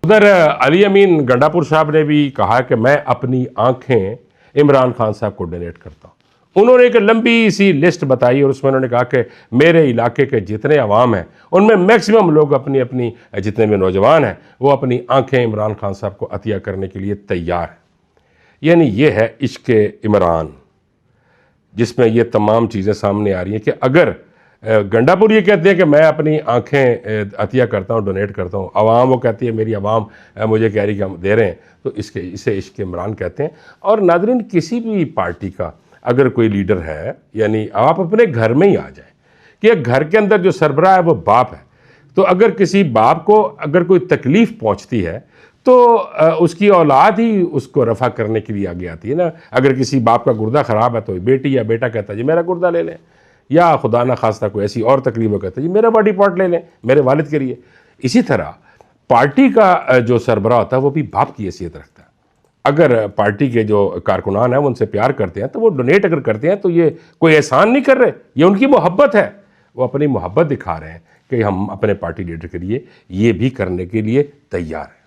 ادھر علی امین گنڈاپور صاحب نے بھی کہا کہ میں اپنی آنکھیں عمران خان صاحب کو ڈونیٹ کرتا ہوں. انہوں نے ایک لمبی سی لسٹ بتائی اور اس میں انہوں نے کہا کہ میرے علاقے کے جتنے عوام ہیں ان میں میکسیمم لوگ اپنی جتنے بھی نوجوان ہیں وہ اپنی آنکھیں عمران خان صاحب کو عطیہ کرنے کے لیے تیار ہیں. یعنی یہ ہے عشق عمران، جس میں یہ تمام چیزیں سامنے آ رہی ہیں کہ اگر گنڈاپور یہ کہتے ہیں کہ میں اپنی آنکھیں عطیہ کرتا ہوں، ڈونیٹ کرتا ہوں، عوام وہ کہتی ہے میری عوام مجھے کہہ رہی کہ ہم دے رہے ہیں، تو اسے عشق عمران کہتے ہیں. اور ناظرین، کسی بھی پارٹی کا اگر کوئی لیڈر ہے، یعنی آپ اپنے گھر میں ہی آ جائیں کہ گھر کے اندر جو سربراہ ہے وہ باپ ہے، تو اگر کسی باپ کو اگر کوئی تکلیف پہنچتی ہے تو اس کی اولاد ہی اس کو رفع کرنے کے لیے آگے آتی ہے نا. اگر کسی باپ کا گردہ خراب ہے تو بیٹی یا بیٹا کہتا ہے جی میرا گردہ لے لیں، یا خدا نہ خواستہ کوئی ایسی اور تکلیف ہو کہتا ہے جی میرا باڈی پارٹ لے لیں میرے والد کے لیے. اسی طرح پارٹی کا جو سربراہ ہوتا ہے وہ بھی باپ کی حیثیت رکھتا ہے. اگر پارٹی کے جو کارکنان ہیں وہ ان سے پیار کرتے ہیں تو وہ ڈونیٹ اگر کرتے ہیں تو یہ کوئی احسان نہیں کر رہے، یہ ان کی محبت ہے. وہ اپنی محبت دکھا رہے ہیں کہ ہم اپنے پارٹی لیڈر کے لیے یہ بھی کرنے کے لیے تیار ہیں.